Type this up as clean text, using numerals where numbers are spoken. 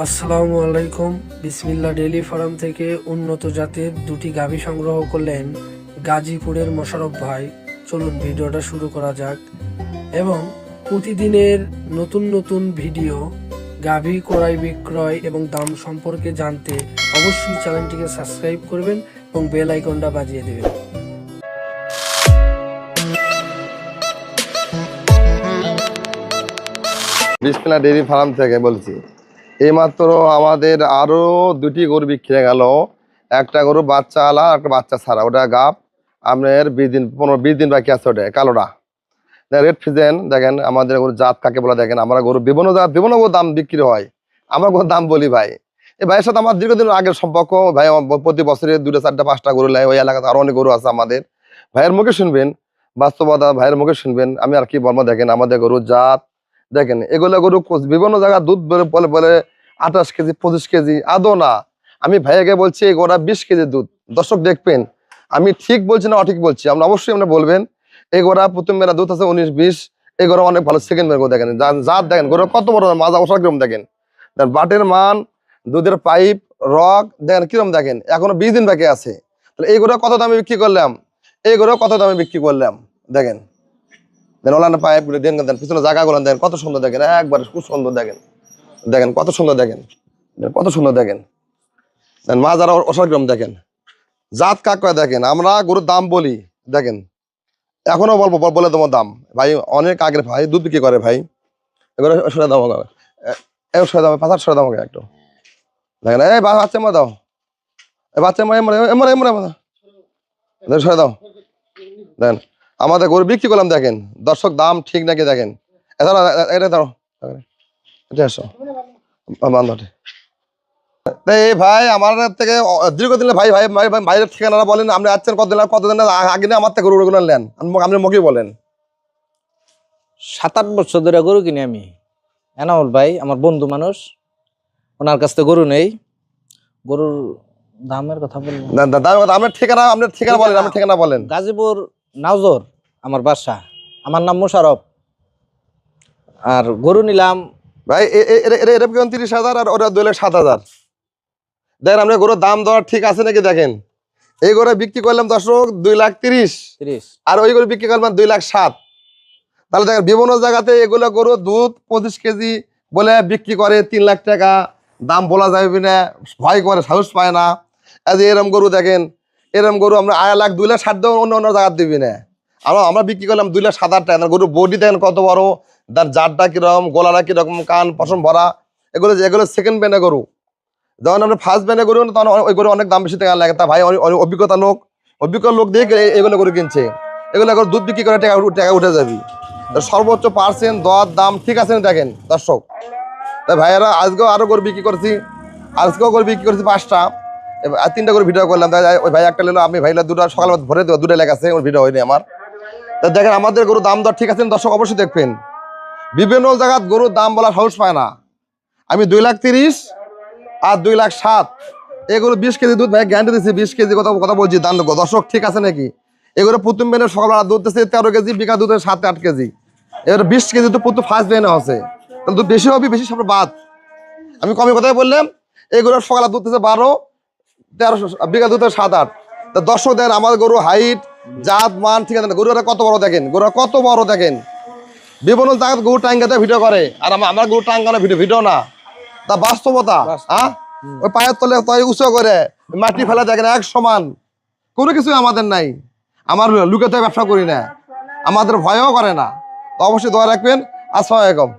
আসসালামু আলাইকুম। বিসমিল্লাহ ডেইলি ফার্ম থেকে উন্নত জাতের দুটি গাভী সংগ্রহ করলেন গাজীপুরের মোশাররফ ভাই। চলুন ভিডিওটা শুরু করা যাক। এবং প্রতিদিনের নতুন নতুন ভিডিও গাভী ক্রয় বিক্রয় এবং দাম সম্পর্কে জানতে অবশ্যই চ্যানেলটিকে সাবস্ক্রাইব করবেন এবং বেল আইকনটা বাজিয়ে দেবেন। বিসমিল্লাহ ডেইরি ফার্ম থেকে বলছি। এইমাত্র আমাদের আরো দুটি গরু বিক্রি হয়ে গেল। একটা গরু বাচ্চা আলা, একটা বাচ্চা ছাড়া, ওটা গাব আপনার 15-20 দিন বাকি আছে। ওটা কালোটা রেড ফিজেন। দেখেন আমাদের গরুর জাত কাকে বলা, দেখেন আমরা গরু বিভিন্ন জাত বিভিন্ন দাম বিক্রি হয়। আমরা গরুর দাম বলি ভাই। এই ভাইয়ের সাথে আমার দীর্ঘদিন আগের সম্পর্ক। ভাই প্রতি বছরে 2টা 4টা 5টা গরু নেয়। ওই এলাকাতে আরো অনেক গরু আছে আমাদের। ভাইয়ের মুখে শুনবেন, বাস্তবতা ভাইয়ের মুখে শুনবেন। আমি আর কি বলবো, দেখেন আমাদের গরুর জাত দেখেন। এগুলো গরু বিভিন্ন জায়গায় দুধ বলে বলে 28 কেজি 25 কেজি, আদৌ না। আমি ভাইয়াকে বলছি এই গরুটা 20 কেজি দুধ। দর্শক দেখবেন আমি ঠিক বলছি না অঠিক বলছি, আমরা অবশ্যই আমরা বলবেন। এই গরুটা প্রথম মেলা দুধ আছে 19-20। এই গরু অনেক ভালো সেকেন্ড মেলা দেখেন, জাত দেখেন গরু কত বড়, মাজা ওষা কিরম দেখেন, বাটের মান, দুধের পাইপ রক দেখেন কিরম দেখেন। এখনো 20 দিন বাকি আছে। তাহলে এই গরু কত দামে বিক্রি করলাম, এই গরু কত দামে বিক্রি করলাম দেখেন। ওলানা পাইপ গুলো দেন, পিছনে জায়গাগুলো দেখেন কত সুন্দর দেখেন, একবার খুব সুন্দর দেখেন। দেখেন কত সুন্দর দেখেন, কত সুন্দর দেখেন। মাজারা অসাগ্রাম দেখেন, জাত কাকা দেখেন। আমরা গরুর দাম বলি দেখেন, এখনো বলবো, বলে তোমার দাম ভাই অনেক আগের ভাই দুধ বিক্রি করে ভাই। এগুলো সরে দাম হবে, সরে দাম 5 সরে দাম হবে একটু দেখেন। এই বাচ্চা মা দাও, এই বাচ্চা মা সরে দাও দেখেন। আমাদের গরু বিক্রি করলাম দেখেন। দর্শক দাম ঠিক নাকি দেখেন। এটা ধরো, এটা আসো বান্ধবী। এই ভাই আমার থেকে দীর্ঘদিন ভাই ভাই ভাইয়ের ঠিকানাটা বলেন। আপনি আসছেন কতদিন আগে আমার থেকে গরুগুলো নেন, আপনি মুখে বলেন। 7-8 বছর ধরে গরু কিনি আমি। এনামুল ভাই আমার বন্ধু মানুষ, ওনার কাছ থেকে গরু নেই। গরুর দামের কথা বলবো, আপনার ঠিকানা বলেন, আপনার ঠিকানা বলেন। গাজীপুর নাওজর আমার বাসা, আমার নাম মোশাররফ। আর গরু নিলাম ভাই এটা 29,000 আর ওটা 2,07,000। দেখেন আপনার গরুর দাম দর ঠিক আছে নাকি দেখেন। এই গরু বিক্রি করলাম দর্শক 2,30,000, আর ওই গরু বিক্রি করলাম 2,07,000। তাহলে দেখেন বিভিন্ন জায়গাতে এগুলো গরু দুধ 25 কেজি বলে বিক্রি করে 3 লাখ টাকা। দাম বলা যাবে না, ভয় করে, সাহস পায় না। এরম গরু দেখেন, এরম গরু আমরা 2,60,000 দেবো, অন্য অন্য জায়গায় দিবি না। আমরা বিক্রি করলাম 2,07,000 টাকা। গরু বডি দেখেন কত বড়, তার জাতটা কিরকম, গলাটা কিরকম, কান পশম ভরা। এগুলো সেকেন্ড ব্যান্ডে গরু। যখন আমরা ফার্স্ট ব্যান্ডে গরু তখন ওই গরু অনেক দাম বেশি টাকা লাগে। তা ভাই অভিজ্ঞতা লোক দিয়ে এগুলো গরু কিনছে। এগুলো গরু দুধ বিক্রি করে টাকা উঠে যাবি। সর্বোচ্চ % দর দাম ঠিক আছে দেখেন দর্শক। তাই ভাইয়েরা আজকেও আরো গরু বিক্রি করছি, আজকেও গরু বিক্রি করছি 5টা, 3টা করে ভিডিও করলাম। তাই ওই ভাই একটা নিল, আমি ভাইলা 2টা সকাল ভরে দেবো, 2টা লেখা আছে, ওর ভিডিও হয়নি আমার। তা দেখেন আমাদের গরুর দাম দর ঠিক আছে দর্শক, অবশ্যই দেখবেন। বিভিন্ন জায়গায় গরুর দাম বলা সাহস পায় না। আমি 2,30,000 আর 2,07,000 এগুলো 20 কেজি দুধ ভাই গ্যারান্টি দিচ্ছি। 20 কেজি কথা বলছি দাম দর্শক ঠিক আছে নাকি। এগুলো প্রথম বেনে সকালবেলা দুধ দিচ্ছে 13 কেজি, বিঘা দুধের 7-8 কেজি। এবার 20 কেজি তো প্রথম ফার্স্ট বেনে আছে, তাহলে দুধ বেশি হবে, বেশি সব বাদ। আমি কমে কথাই বললাম। এগুলো সকালে দুধ দিচ্ছে 12-13, বিঘা দুধের 7-8। তা দর্শক দেখেন আমাদের গরু হাইট, জাত মান ঠিক আছে। গরুরা কত বড় দেখেন, গরুরা কত বড় দেখেন। বিভিন্ন জায়গায় গরু টাঙ্গাতে ভিডিও করে, আর আমার গরু টাঙ্গানো ভিডিও না, তা বাস্তবতা। হ্যাঁ, ওই পায়ের তলে তয় উঁচু করে মাটি ফেলা দেখেন এক সমান, কোনো কিছু আমাদের নাই। আমার লুকেতে ব্যবসা করি না, আমাদের ভয়ও করে না। তো অবশ্যই দোয়া রাখবেন। আসসালামু আলাইকুম।